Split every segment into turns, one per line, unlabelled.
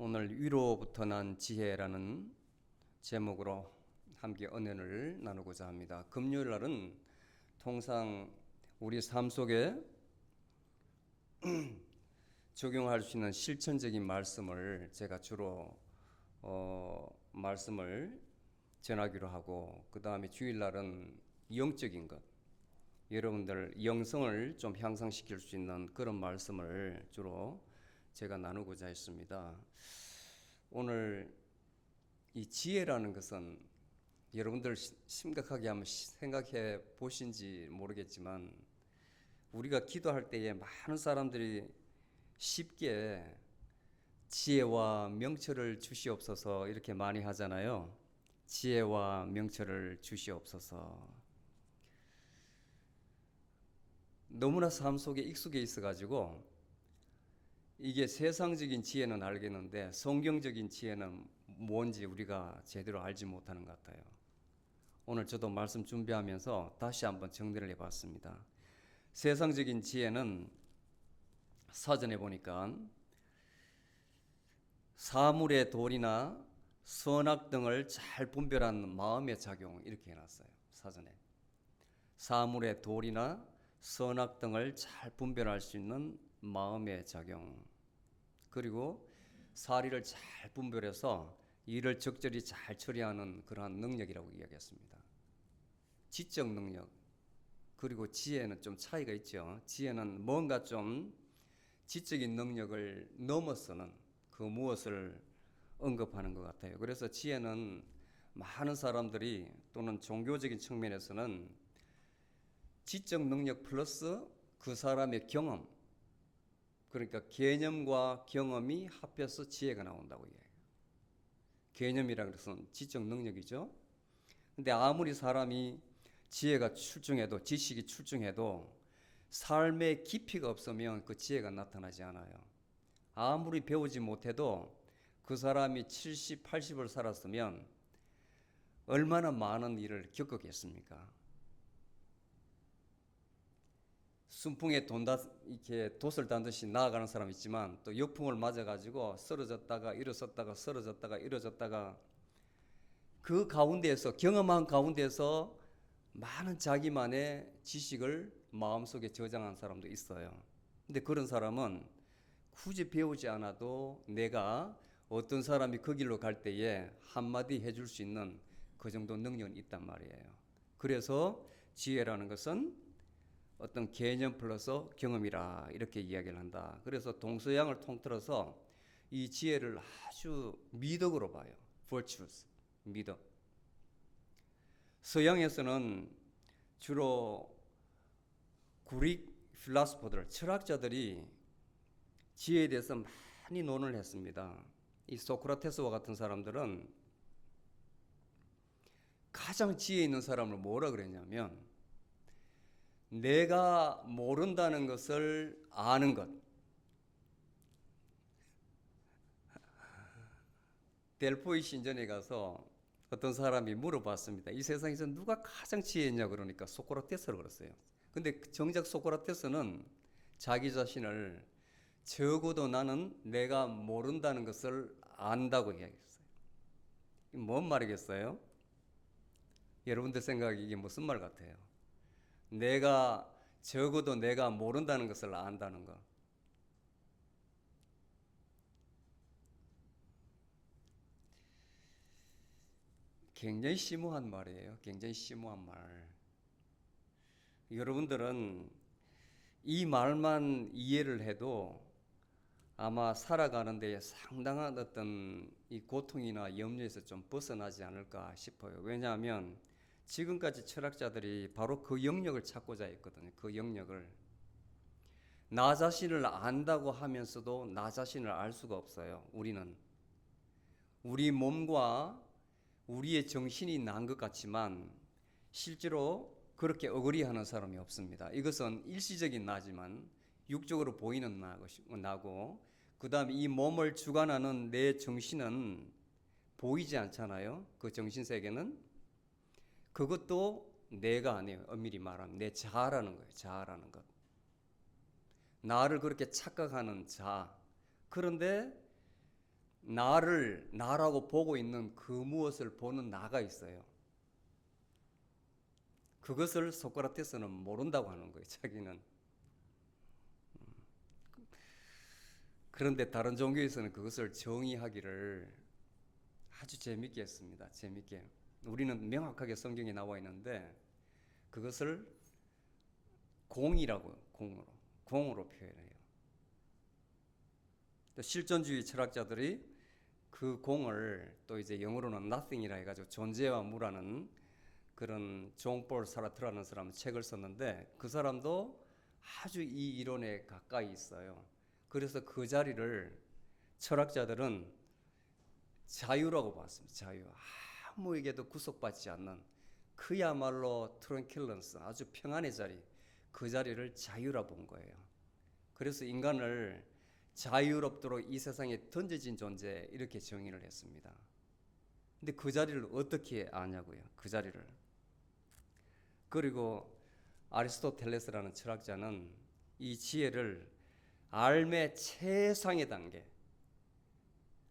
오늘 위로부터 난 지혜라는 제목으로 함께 은혜를 나누고자 합니다. 금요일 날은 통상 우리 삶 속에 적용할 수 있는 실천적인 말씀을 제가 주로 말씀을 전하기로 하고, 그 다음에 주일날은 영적인 것, 여러분들 영성을 좀 향상시킬 수 있는 그런 말씀을 주로 제가 나누고자 했습니다. 오늘 이 지혜라는 것은 여러분들 심각하게 한번 생각해 보신지 모르겠지만, 우리가 기도할 때에 많은 사람들이 쉽게 지혜와 명철을 주시옵소서 이렇게 많이 하잖아요. 지혜와 명철을 주시옵소서. 너무나 삶 속에 익숙해 있어가지고 이게 세상적인 지혜는 알겠는데 성경적인 지혜는 뭔지 우리가 제대로 알지 못하는 것 같아요. 오늘 저도 말씀 준비하면서 다시 한번 정리를 해봤습니다. 세상적인 지혜는 사전에 보니까 사물의 도리나 선악 등을 잘 분별하는 마음의 작용, 이렇게 해놨어요. 사전에 사물의 도리나 선악 등을 잘 분별할 수 있는 마음의 작용, 그리고 사리를 잘 분별해서 일을 적절히 잘 처리하는 그러한 능력이라고 이야기했습니다. 지적 능력, 그리고 지혜는 좀 차이가 있죠. 지혜는 뭔가 좀 지적인 능력을 넘어서는 그 무엇을 언급하는 것 같아요. 그래서 지혜는 많은 사람들이 또는 종교적인 측면에서는 지적 능력 플러스 그 사람의 경험, 그러니까 개념과 경험이 합해서 지혜가 나온다고 이야기해요. 개념이라는 것은 지적 능력이죠. 근데 아무리 사람이 지혜가 출중해도, 지식이 출중해도 삶의 깊이가 없으면 그 지혜가 나타나지 않아요. 아무리 배우지 못해도 그 사람이 70, 80을 살았으면 얼마나 많은 일을 겪었겠습니까? 순풍에 이렇게 돛을 단듯이 나아가는 사람 있지만 또 역풍을 맞아가지고 쓰러졌다가 일어섰다가 쓰러졌다가 일어섰다가 그 가운데에서, 경험한 가운데서 많은 자기만의 지식을 마음속에 저장한 사람도 있어요. 근데 그런 사람은 굳이 배우지 않아도 내가 어떤 사람이 그 길로 갈 때에 한마디 해줄 수 있는 그 정도 능력은 있단 말이에요. 그래서 지혜라는 것은 어떤 개념 플러스 경험이라 이렇게 이야기를 한다. 그래서 동서양을 통틀어서 이 지혜를 아주 미덕으로 봐요. virtues, 미덕. 서양에서는 주로 그릭 필라소퍼들, 철학자들이 지혜에 대해서 많이 논을 했습니다. 이 소크라테스와 같은 사람들은 가장 지혜 있는 사람을 뭐라 그랬냐면, 내가 모른다는 것을 아는 것. 델포이 신전에 가서 어떤 사람이 물어봤습니다. 이 세상에서 누가 가장 지혜 있냐 그러니까 소크라테스라고 그랬어요. 근데 정작 소크라테스는 자기 자신을 적어도 나는 내가 모른다는 것을 안다고 이야기했어요. 뭔 말이겠어요? 여러분들 생각에 이게 무슨 말 같아요? 내가 적어도 내가 모른다는 것을 안다는 거. 굉장히 심오한 말이에요. 굉장히 심오한 말. 여러분들은 이 말만 이해를 해도 아마 살아가는 데에 상당한 어떤 이 고통이나 염려에서 좀 벗어나지 않을까 싶어요. 왜냐하면 지금까지 철학자들이 바로 그 영역을 찾고자 했거든요. 그 영역을. 나 자신을 안다고 하면서도 나 자신을 알 수가 없어요. 우리는. 우리 몸과 우리의 정신이 난 것 같지만 실제로 그렇게 어그리하는 사람이 없습니다. 이것은 일시적인 나지만 육적으로 보이는 나고, 그 다음에 이 몸을 주관하는 내 정신은 보이지 않잖아요. 그 정신세계는. 그것도 내가 아니에요. 엄밀히 말하면 내 자아라는 거예요. 자아라는 것. 나를 그렇게 착각하는 자. 그런데 나라고 보고 있는 그 무엇을 보는 나가 있어요. 그것을 소크라테스는 모른다고 하는 거예요. 자기는. 그런데 다른 종교에서는 그것을 정의하기를 아주 재밌게 했습니다. 재밌게. 우리는 명확하게 성경에 나와 있는데 그것을 공이라고, 공으로 표현해요. 또 실존주의 철학자들이 그 공을 또 이제 영어로는 nothing이라 해가지고 존재와 무라는 그런 존 폴 사르트라는 사람 책을 썼는데 그 사람도 아주 이 이론에 가까이 있어요. 그래서 그 자리를 철학자들은 자유라고 봤습니다. 자유. 아무에게도 구속받지 않는 그야말로 트랜킬런스, 아주 평안의 자리, 그 자리를 자유라 본 거예요. 그래서 인간을 자유롭도록 이 세상에 던져진 존재 이렇게 정의를 했습니다. 근데 그 자리를 어떻게 아냐고요? 그 자리를. 그리고 아리스토텔레스라는 철학자는 이 지혜를 삶의 최상의 단계,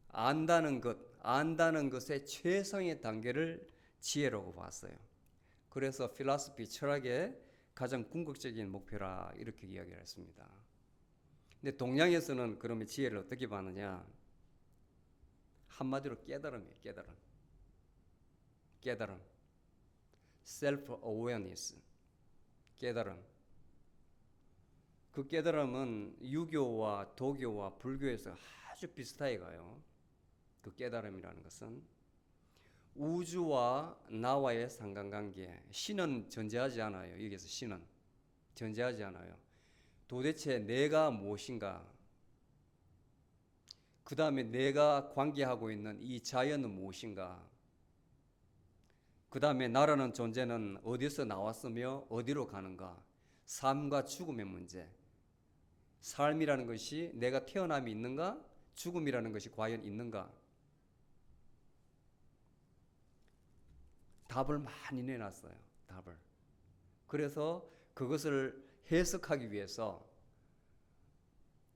안다는 것의 최상의 단계를 지혜라고 봤어요. 그래서 필라소피 철학의 가장 궁극적인 목표라 이렇게 이야기를 했습니다. 근데 동양에서는 그러면 지혜를 어떻게 봤느냐? 한마디로 깨달음이에요. 깨달음. self awareness. 깨달음. 그 깨달음은 유교와 도교와 불교에서 아주 비슷하게 가요. 그 깨달음이라는 것은 우주와 나와의 상관관계. 신은 존재하지 않아요. 여기서 신은 존재하지 않아요. 도대체 내가 무엇인가? 그 다음에 내가 관계하고 있는 이 자연은 무엇인가? 그 다음에 나라는 존재는 어디서 나왔으며 어디로 가는가? 삶과 죽음의 문제. 삶이라는 것이 내가 태어남이 있는가? 죽음이라는 것이 과연 있는가? 답을 많이 내놨어요. 답을. 그래서 그것을 해석하기 위해서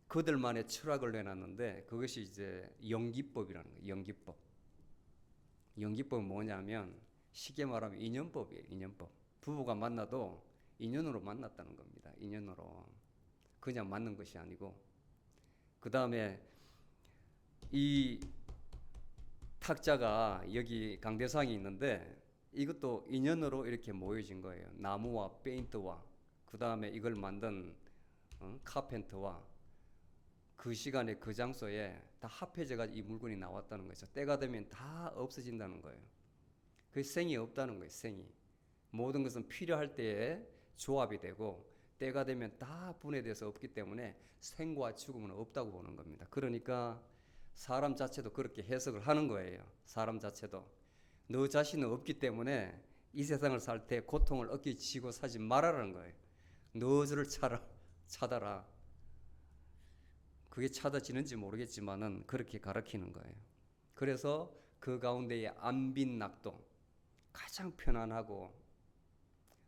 그들만의 철학을 내놨는데 그것이 이제 연기법이라는 거예요. 연기법. 연기법은 뭐냐면 쉽게 말하면 인연법이에요. 인연법. 부부가 만나도 인연으로 만났다는 겁니다. 인연으로. 그냥 맞는 것이 아니고. 그 다음에 이 탁자가 여기 강대상이 있는데 이것도 인연으로 이렇게 모여진 거예요. 나무와 페인트와 그 다음에 이걸 만든 카펜터와 그 시간에 그 장소에 다 합해져가지고 이 물건이 나왔다는 거죠. 때가 되면 다 없어진다는 거예요. 그 생이 없다는 거예요. 생이. 모든 것은 필요할 때에 조합이 되고 때가 되면 다 분해돼서 없기 때문에 생과 죽음은 없다고 보는 겁니다. 그러니까 사람 자체도 그렇게 해석을 하는 거예요. 사람 자체도. 너 자신은 없기 때문에 이 세상을 살 때 고통을 어깨에 지고 사지 말아라는 거예요. 너를 찾아라. 그게 찾아지는지 모르겠지만은 그렇게 가르치는 거예요. 그래서 그 가운데에 안빈낙동, 가장 편안하고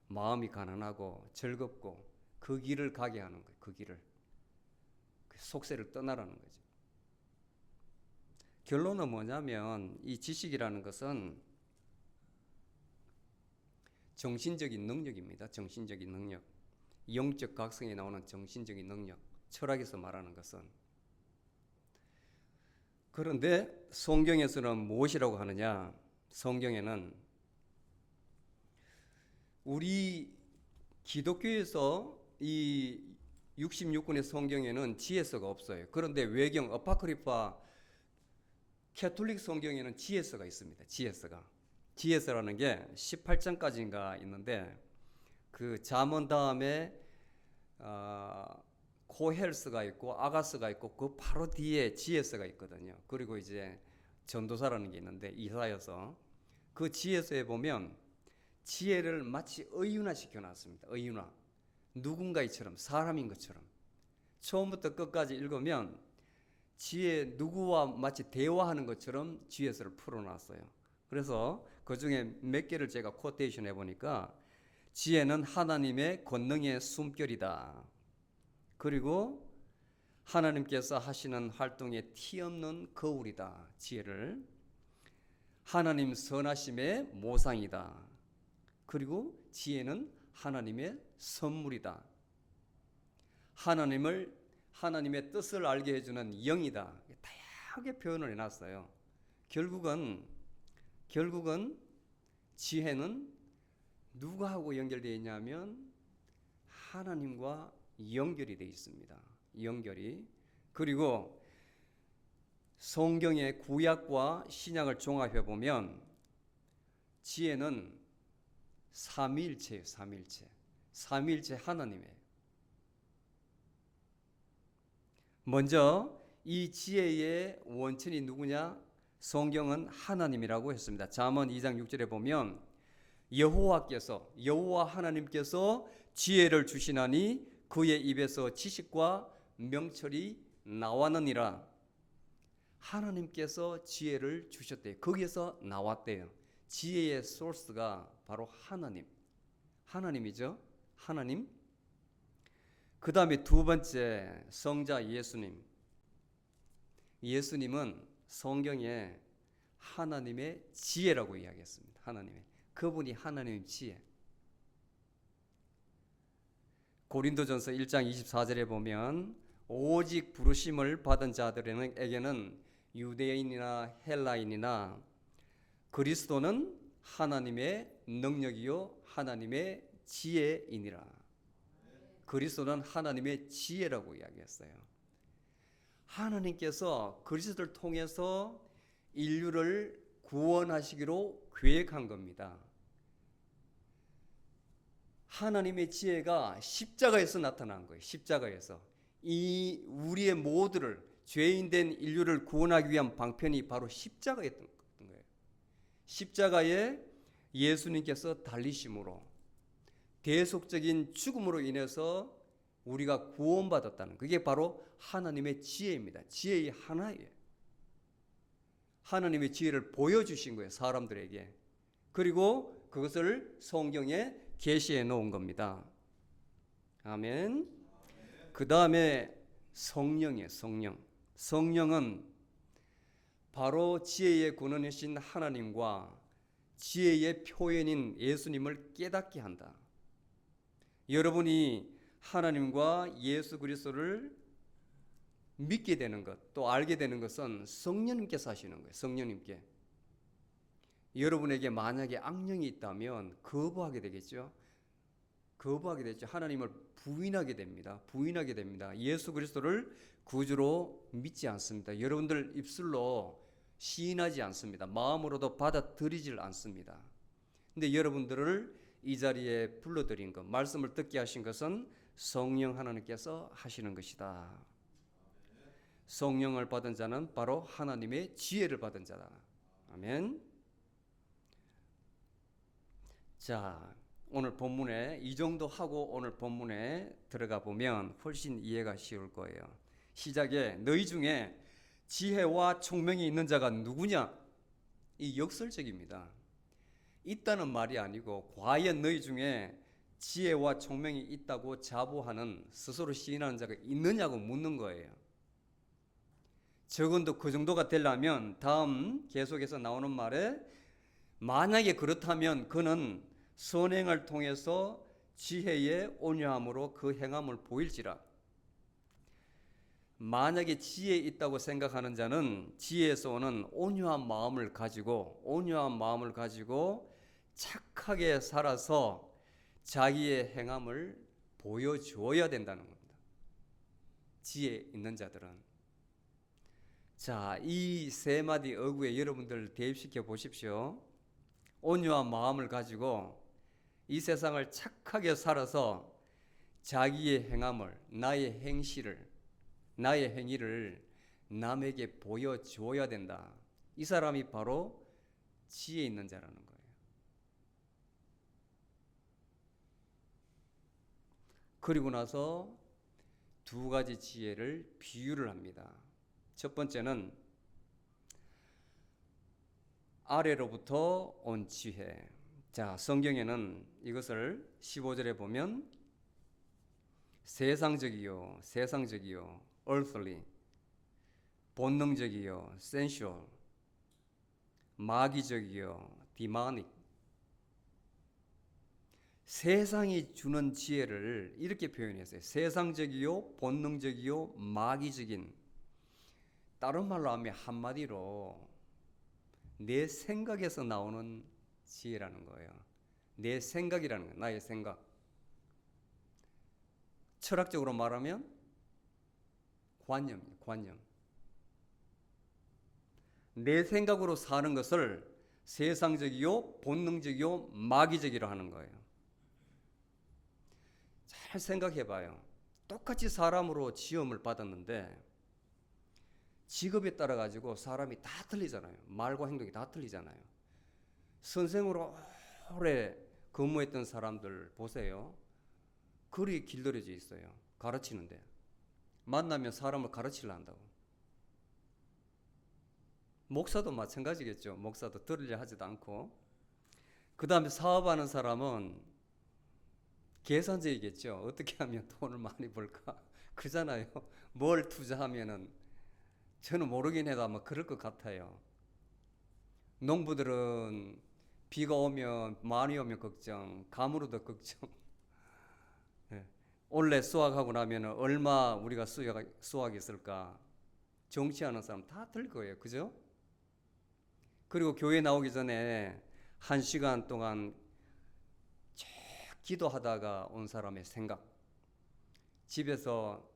마음이 가난하고 즐겁고 그 길을 가게 하는 거예요. 그 길을. 그 속세를 떠나라는 거죠. 결론은 뭐냐면 이 지식이라는 것은 정신적인 능력입니다. 정신적인 능력. 영적 각성에 나오는 정신적인 능력. 철학에서 말하는 것은. 그런데 성경에서는 무엇이라고 하느냐? 성경에는 우리 기독교에서 이 66권의 성경에는 지혜서가 없어요. 그런데 외경 어파크리파 캐톨릭 성경에는 지혜서가 있습니다. 지혜서라는 게 18장까지인가 있는데 그 잠언 다음에 코헬스가 있고 아가스가 있고 그 바로 뒤에 지혜서가 있거든요. 그리고 이제 전도사라는 게 있는데 이사야서 그 지혜서에 보면 지혜를 마치 의윤화 시켜놨습니다. 의윤화. 누군가처럼 사람인 것처럼 처음부터 끝까지 읽으면 지혜 누구와 마치 대화하는 것처럼 지혜서를 풀어놨어요. 그래서 그 중에 몇 개를 제가 코테이션 해보니까 지혜는 하나님의 권능의 숨결이다. 그리고 하나님께서 하시는 활동에 티없는 거울이다. 지혜를. 하나님 선하심의 모상이다. 그리고 지혜는 하나님의 선물이다. 하나님의 뜻을 알게 해주는 영이다. 다양하게 표현을 해놨어요. 결국은 지혜는 누구하고 연결되어 있냐면 하나님과 연결이 되어 있습니다. 연결이. 그리고 성경의 구약과 신약을 종합해 보면 지혜는 삼위일체예요. 삼위일체 하나님이에요. 먼저 이 지혜의 원천이 누구냐? 성경은 하나님이라고 했습니다. 잠언 2장 6절에 보면 여호와 하나님께서 지혜를 주시나니 그의 입에서 지식과 명철이 나왔느니라. 하나님께서 지혜를 주셨대요. 거기에서 나왔대요. 지혜의 소스가 바로 하나님이죠. 하나님. 그 다음에 두 번째, 성자 예수님. 예수님은 성경에 하나님의 지혜라고 이야기했습니다. 그분이 하나님의 지혜. 고린도전서 1장 24절에 보면 오직 부르심을 받은 자들에게는 유대인이나 헬라인이나 그리스도는 하나님의 능력이요 하나님의 지혜이니라. 그리스도는 하나님의 지혜라고 이야기했어요. 하나님께서 그리스도를 통해서 인류를 구원하시기로 계획한 겁니다. 하나님의 지혜가 십자가에서 나타난 거예요. 십자가에서. 이 우리의 모두를, 죄인된 인류를 구원하기 위한 방편이 바로 십자가였던 거예요. 십자가에 예수님께서 달리심으로, 대속적인 죽음으로 인해서 우리가 구원받았다는, 그게 바로 하나님의 지혜입니다. 지혜의 하나예요. 하나님의 지혜를 보여주신 거예요, 사람들에게. 그리고 그것을 성경에 계시해 놓은 겁니다. 아멘. 그 다음에 성령이에요. 성령은 바로 지혜의 근원이신 하나님과 지혜의 표현인 예수님을 깨닫게 한다. 여러분이 하나님과 예수 그리스도를 믿게 되는 것, 또 알게 되는 것은 성령님께서 하시는 거예요. 성령님께. 여러분에게 만약에 악령이 있다면 거부하게 되겠죠. 하나님을 부인하게 됩니다. 예수 그리스도를 구주로 믿지 않습니다. 여러분들 입술로 시인하지 않습니다. 마음으로도 받아들이질 않습니다. 근데 여러분들을 이 자리에 불러들인 것, 말씀을 듣게 하신 것은 성령 하나님께서 하시는 것이다. 성령을 받은 자는 바로 하나님의 지혜를 받은 자다. 아멘. 자, 오늘 본문에 이 정도 하고 오늘 본문에 들어가 보면 훨씬 이해가 쉬울 거예요. 시작에 너희 중에 지혜와 총명이 있는 자가 누구냐? 이 역설적입니다. 있다는 말이 아니고 과연 너희 중에 지혜와 총명이 있다고 자부하는, 스스로 시인하는 자가 있느냐고 묻는 거예요. 적어도 그 정도가 되려면 다음 계속해서 나오는 말에 만약에 그렇다면 그는 선행을 통해서 지혜의 온유함으로 그 행함을 보일지라. 만약에 지혜 있다고 생각하는 자는 지혜에서 오는 온유한 마음을 가지고 착하게 살아서 자기의 행함을 보여주어야 된다는 겁니다. 지혜 있는 자들은. 자, 이 세 마디 어구에 여러분들 대입시켜 보십시오. 온유한 마음을 가지고 이 세상을 착하게 살아서 자기의 행함을, 나의 행위를 남에게 보여줘야 된다. 이 사람이 바로 지혜 있는 자라는 거예요. 그리고 나서 두 가지 지혜를 비유를 합니다. 첫 번째는 아래로부터 온 지혜. 자, 성경에는 이것을 15절에 보면 세상적이요 earthly, 본능적이요, sensual, 마귀적이요, demonic. 세상이 주는 지혜를 이렇게 표현했어요. 세상적이요, 본능적이요, 마귀적인. 다른 말로 하면 한마디로 내 생각에서 나오는 지혜라는 거예요. 내 생각이라는 거예요. 나의 생각. 철학적으로 말하면 관념이에요. 관념. 내 생각으로 사는 것을 세상적이요, 본능적이요, 마귀적이라 하는 거예요. 잘 생각해봐요. 똑같이 사람으로 지음을 받았는데 직업에 따라 가지고 사람이 다 틀리잖아요. 말과 행동이 다 틀리잖아요. 선생으로 오래 근무했던 사람들 보세요. 글이 길들여져 있어요. 가르치는데 만나면 사람을 가르치려 한다고. 목사도 마찬가지겠죠. 목사도 들으려 하지도 않고. 그 다음에 사업하는 사람은 계산적이겠죠. 어떻게 하면 돈을 많이 벌까? 그러잖아요. 뭘 투자하면은 저는 모르긴 해도 아마 그럴 것 같아요. 농부들은 비가 오면 많이 오면 걱정, 가물어도 걱정. 예. 올해 수확하고 나면 얼마 우리가 수확이 있을까? 정치하는 사람 다 틀릴 거예요. 그죠? 그리고 교회 나오기 전에 1시간 동안 쭉 기도하다가 온 사람의 생각. 집에서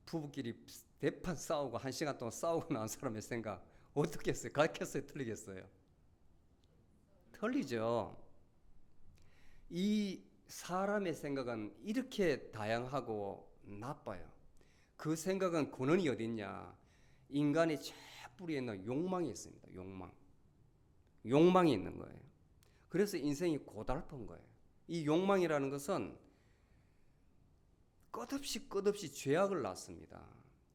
부부끼리 대판 싸우고 1시간 동안 싸우고 나온 사람의 생각. 어떻게 했어요? 같겠어요? 틀리겠어요? 틀리죠. 이 사람의 생각은 이렇게 다양하고 나빠요. 그 생각은 근원이 어디 있냐? 인간의 저 뿌리에 있는 욕망이 있습니다. 욕망. 욕망이 있는 거예요. 그래서 인생이 고달픈 거예요. 이 욕망이라는 것은 끝없이 죄악을 낳습니다.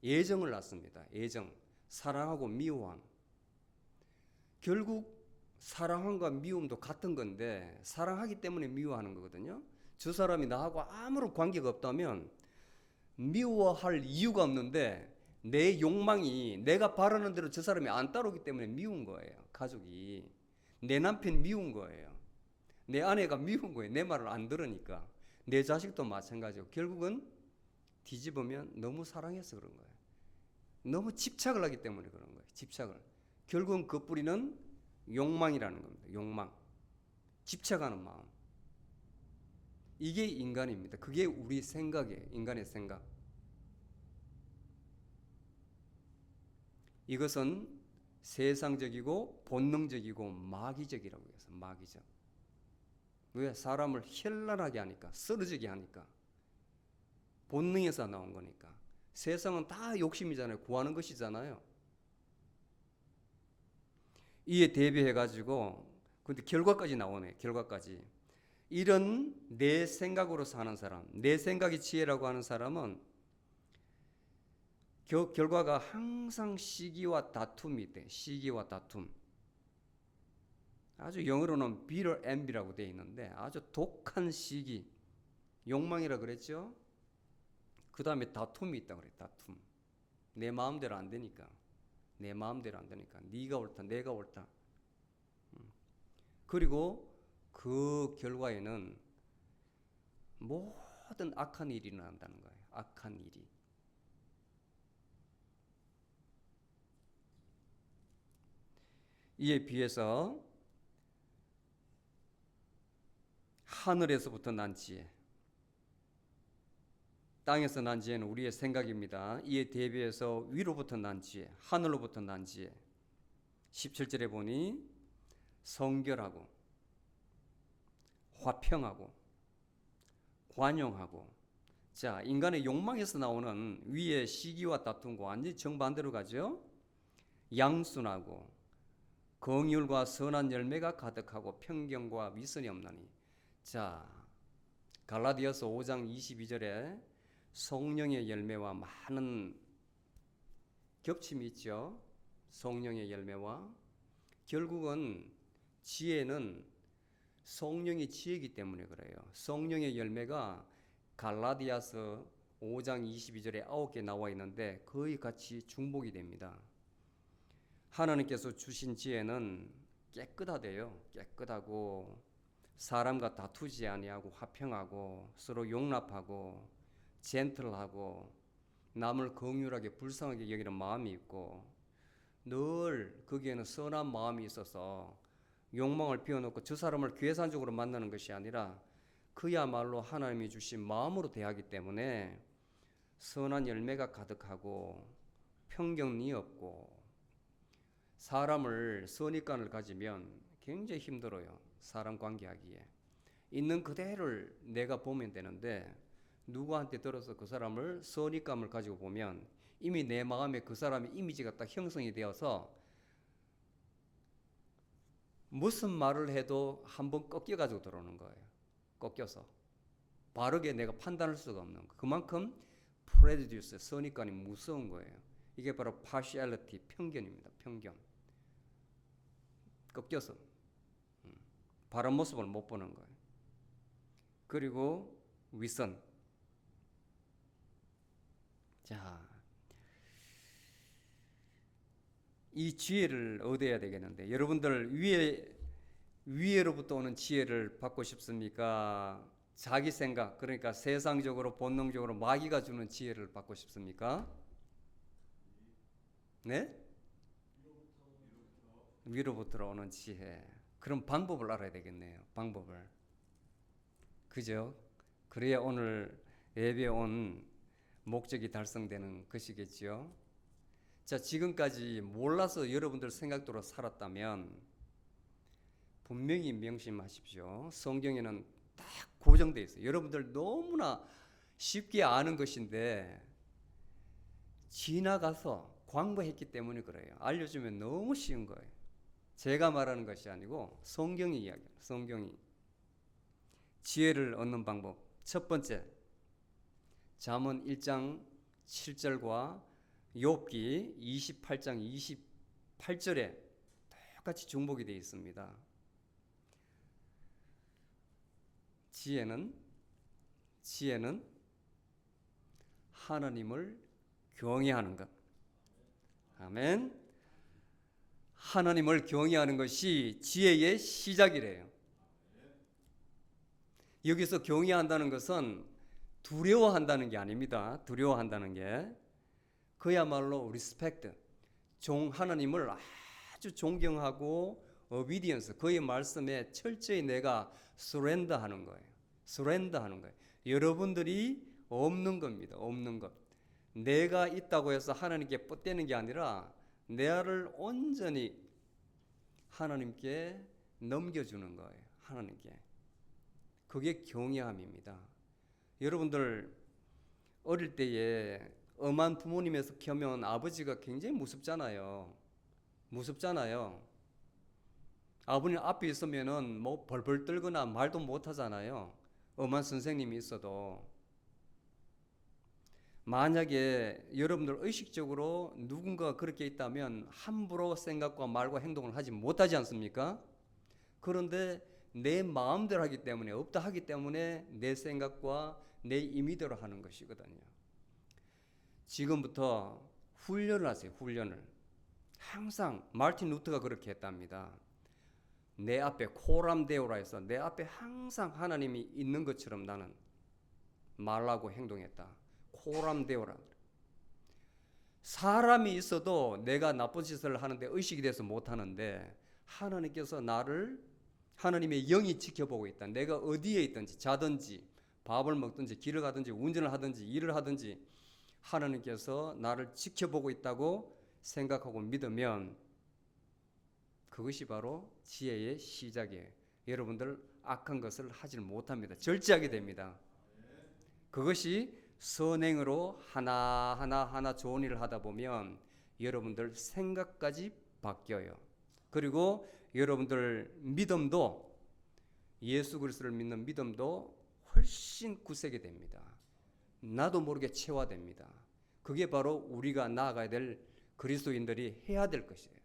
애정을 낳습니다. 애정, 사랑하고 미워함. 결국 사랑함과 미움도 같은 건데 사랑하기 때문에 미워하는 거거든요. 저 사람이 나하고 아무런 관계가 없다면 미워할 이유가 없는데 내 욕망이 내가 바라는 대로 저 사람이 안 따르기 때문에 미운 거예요. 가족이. 내 남편 미운 거예요. 내 아내가 미운 거예요. 내 말을 안 들으니까. 내 자식도 마찬가지고 결국은 뒤집으면 너무 사랑해서 그런 거예요. 너무 집착을 하기 때문에 그런 거예요. 집착을. 결국은 그 뿌리는 욕망이라는 겁니다. 욕망. 집착하는 마음. 이게 인간입니다. 그게 우리 생각이에요. 인간의 생각. 이것은 세상적이고 본능적이고 마귀적이라고 해서 마귀적. 왜? 사람을 현란하게 하니까, 쓰러지게 하니까. 본능에서 나온 거니까. 세상은 다 욕심이잖아요. 구하는 것이잖아요. 이에 대비해가지고, 근데 결과까지 나오네. 결과까지. 이런 내 생각으로 사는 사람, 내 생각이 지혜라고 하는 사람은 결과가 항상 시기와 다툼이 돼. 시기와 다툼. 아주 영어로는 bitter envy라고 되어 있는데 아주 독한 시기. 욕망이라 그랬죠? 그 다음에 다툼이 있다고 그래. 다툼. 내 마음대로 안 되니까. 내 마음대로 안 되니까. 네가 옳다. 내가 옳다. 그리고 그 결과에는 모든 악한 일이 일어난다는 거예요. 악한 일이. 이에 비해서 하늘에서부터 난 지혜, 땅에서 난 지혜는 우리의 생각입니다. 이에 대비해서 위로부터 난 지혜, 하늘로부터 난 지혜. 17절에 보니 성결하고 화평하고 관용하고. 자, 인간의 욕망에서 나오는 위의 시기와 다툼과 완전히 정반대로 가죠. 양순하고 긍휼과 선한 열매가 가득하고 평경과 위선이 없나니. 자, 갈라디아서 5장 22절에 성령의 열매와 많은 겹침이 있죠. 성령의 열매와. 결국은 지혜는 성령의 지혜이기 때문에 그래요. 성령의 열매가 갈라디아서 5장 22절에 9개 나와 있는데 거의 같이 중복이 됩니다. 하나님께서 주신 지혜는 깨끗하대요. 깨끗하고 사람과 다투지 아니하고 화평하고 서로 용납하고 젠틀하고 남을 긍휼하게 불쌍하게 여기는 마음이 있고 늘 거기에는 선한 마음이 있어서 욕망을 피워놓고 저 사람을 계산적으로 만나는 것이 아니라 그야말로 하나님이 주신 마음으로 대하기 때문에 선한 열매가 가득하고 편견이 없고 사람을 선입관을 가지면 굉장히 힘들어요. 사람 관계하기에. 있는 그대로를 내가 보면 되는데 누구한테 들어서 그 사람을 선입감을 가지고 보면 이미 내 마음에 그 사람의 이미지가 딱 형성이 되어서 무슨 말을 해도 한번 꺾여가지고 들어오는 거예요. 꺾여서 바르게 내가 판단할 수가 없는 거. 그만큼 prejudice, 선입관이 무서운 거예요. 이게 바로 partiality, 편견입니다. 편견. 꺾여서 바른 모습을 못 보는 거예요. 그리고 위선. 자, 이 지혜를 얻어야 되겠는데 여러분들 위에로부터 오는 지혜를 받고 싶습니까? 자기 생각, 그러니까 세상적으로 본능적으로 마귀가 주는 지혜를 받고 싶습니까? 네? 위로부터 오는 지혜. 그럼 방법을 알아야 되겠네요. 방법을. 그죠? 그래야 오늘 예배에 온 목적이 달성되는 것이겠죠. 자, 지금까지 몰라서 여러분들 생각대로 살았다면 분명히 명심하십시오. 성경에는 딱 고정되어 있어요. 여러분들 너무나 쉽게 아는 것인데 지나가서 광고했기 때문에 그래요. 알려주면 너무 쉬운 거예요. 제가 말하는 것이 아니고 성경이 이야기해요. 성경이. 지혜를 얻는 방법. 첫 번째, 잠언 1장 7절과 욥기 28장 28절에 똑같이 중복이 되어 있습니다. 지혜는 하나님을 경외하는 것. 아멘. 하나님을 경외하는 것이 지혜의 시작이래요. 여기서 경외한다는 것은 두려워한다는 게 아닙니다. 두려워한다는 게 그야말로 리스펙트, 하나님을 아주 존경하고 obedience, 그의 말씀에 철저히 내가 surrender하는 거예요. surrender하는 거예요. 여러분들이 없는 겁니다. 없는 것. 내가 있다고 해서 하나님께 뻗대는 게 아니라 내를 온전히 하나님께 넘겨주는 거예요. 하나님께. 그게 경외함입니다. 여러분들 어릴 때에 엄한 부모님에서 키우면 아버지가 굉장히 무섭잖아요. 무섭잖아요. 아버님 앞에 있으면은 뭐 벌벌 떨거나 말도 못 하잖아요. 엄한 선생님이 있어도. 만약에 여러분들 의식적으로 누군가가 그렇게 있다면 함부로 생각과 말과 행동을 하지 못하지 않습니까? 그런데 내 마음대로 하기 때문에, 없다 하기 때문에 내 생각과 내 임의대로 하는 것이거든요. 지금부터 훈련을 하세요. 훈련을. 항상 마르틴 루터가 그렇게 했답니다. 내 앞에 코람데오라 해서 내 앞에 항상 하나님이 있는 것처럼 나는 말하고 행동했다. 코람데오라. 사람이 있어도 내가 나쁜 짓을 하는데 의식이 돼서 못하는데 하나님께서 나를, 하나님의 영이 지켜보고 있다. 내가 어디에 있든지, 자든지 밥을 먹든지 길을 가든지 운전을 하든지 일을 하든지 하나님께서 나를 지켜보고 있다고 생각하고 믿으면 그것이 바로 지혜의 시작이에요. 여러분들 악한 것을 하지 못합니다. 절제하게 됩니다. 그것이 선행으로 하나하나 좋은 일을 하다 보면 여러분들 생각까지 바뀌어요. 그리고 여러분들 믿음도, 예수 그리스도를 믿는 믿음도 훨씬 굳세게 됩니다. 나도 모르게 체화됩니다. 그게 바로 우리가 나아가야 될, 그리스도인들이 해야 될 것이에요.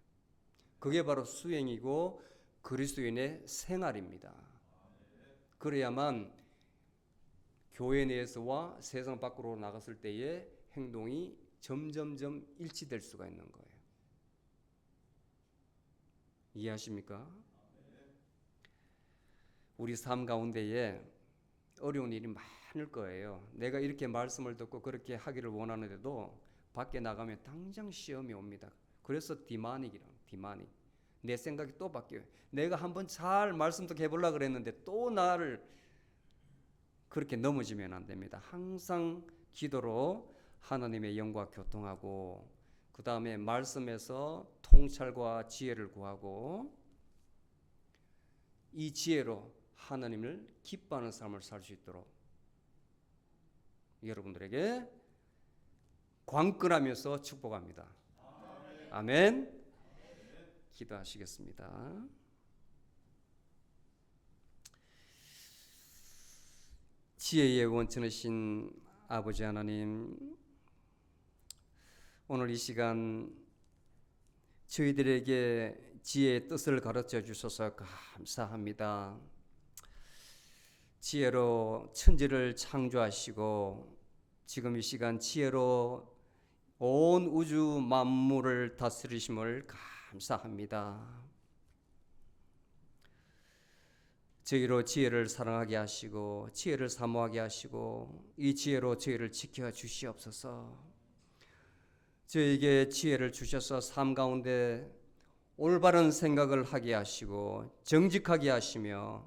그게 바로 수행이고 그리스도인의 생활입니다. 그래야만 교회 내에서와 세상 밖으로 나갔을 때의 행동이 점점점 일치될 수가 있는 거예요. 이해하십니까? 우리 삶 가운데에 어려운 일이 많을 거예요. 내가 이렇게 말씀을 듣고 그렇게 하기를 원하는데도 밖에 나가면 당장 시험이 옵니다. 그래서 디마닉. 내 생각이 또 바뀌어요. 내가 한번 잘 말씀 듣게 해보려고 그랬는데 또 나를 그렇게 넘어지면 안 됩니다. 항상 기도로 하나님의 영과 교통하고, 그 다음에 말씀에서 통찰과 지혜를 구하고, 이 지혜로 하나님을 기뻐하는 삶을 살 수 있도록 여러분들에게 광끈하면서 축복합니다. 아멘. 기도하시겠습니다. 지혜의 원천이신 아버지 하나님, 오늘 이 시간 저희들에게 지혜의 뜻을 가르쳐 주셔서 감사합니다. 지혜로 천지를 창조하시고 지금 이 시간 지혜로 온 우주 만물을 다스리심을 감사합니다. 저희로 지혜를 사랑하게 하시고 지혜를 사모하게 하시고 이 지혜로 저희를 지켜 주시옵소서. 저희에게 지혜를 주셔서 삶 가운데 올바른 생각을 하게 하시고 정직하게 하시며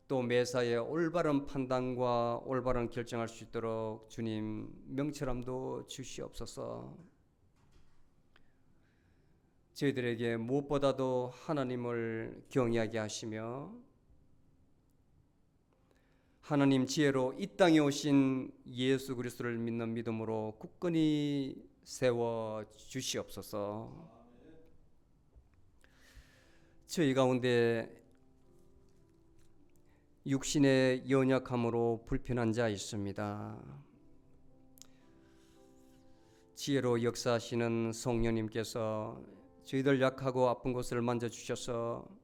또 매사에 올바른 판단과 올바른 결정할 수 있도록 주님 명철함도 주시옵소서. 저희들에게 무엇보다도 하나님을 경외하게 하시며 하나님 지혜로 이 땅에 오신 예수 그리스도를 믿는 믿음으로 굳건히 세워 주시옵소서. 저희 가운데 육신의 연약함으로 불편한 자 있습니다. 지혜로 역사하시는 성령님께서 저희들 약하고 아픈 곳을 만져주셔서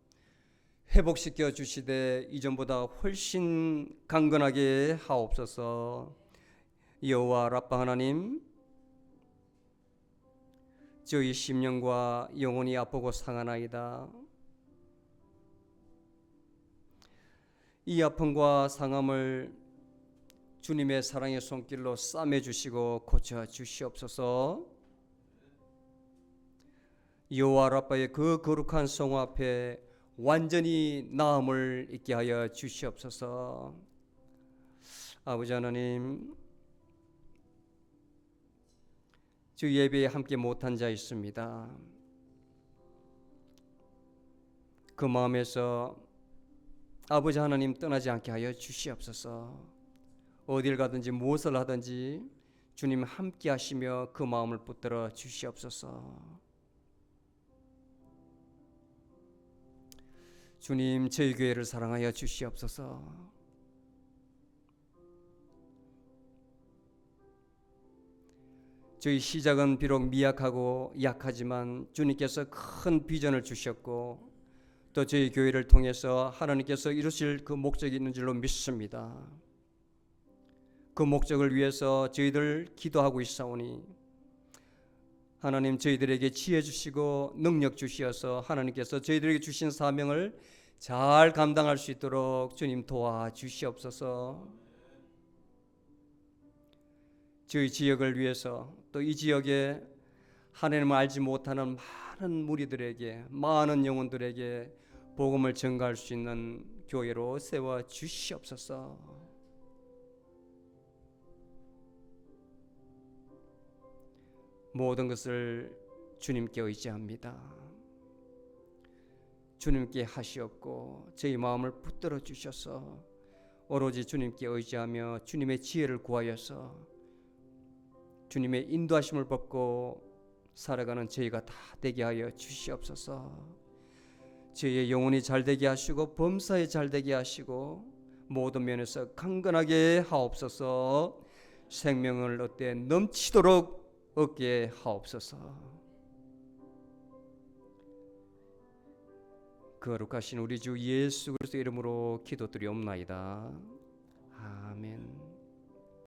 회복시켜 주시되 이전보다 훨씬 강건하게 하옵소서. 여호와 라파 하나님, 저희 심령과 영혼이 아프고 상하나이다. 이 아픔과 상함을 주님의 사랑의 손길로 싸매주시고 고쳐주시옵소서. 여호와 라파의 그 거룩한 성호 앞에 완전히 나음을 있게 하여 주시옵소서. 아버지 하나님, 주 예배에 함께 못한 자 있습니다. 그 마음에서 아버지 하나님 떠나지 않게 하여 주시옵소서. 어딜 가든지 무엇을 하든지 주님 함께 하시며 그 마음을 붙들어 주시옵소서. 주님 저희 교회를 사랑하여 주시옵소서. 저희 시작은 비록 미약하고 약하지만 주님께서 큰 비전을 주셨고 또 저희 교회를 통해서 하나님께서 이루실 그 목적이 있는 줄로 믿습니다. 그 목적을 위해서 저희들 기도하고 있사오니 하나님 저희들에게 지혜 주시고 능력 주시어서 하나님께서 저희들에게 주신 사명을 잘 감당할 수 있도록 주님 도와주시옵소서. 저희 지역을 위해서 또 이 지역에 하나님을 알지 못하는 많은 무리들에게 많은 영혼들에게 복음을 전가할 수 있는 교회로 세워 주시옵소서. 모든 것을 주님께 의지합니다. 주님께 하시옵고 저희 마음을 붙들어 주셔서 오로지 주님께 의지하며 주님의 지혜를 구하여서 주님의 인도하심을 받고 살아가는 저희가 다 되게 하여 주시옵소서. 저희의 영혼이 잘되게 하시고 범사에 잘되게 하시고 모든 면에서 강건하게 하옵소서. 생명을 얻되 넘치도록 얻게 하옵소서. 거룩하신 우리 주 예수 그리스도 이름으로 기도드리옵나이다.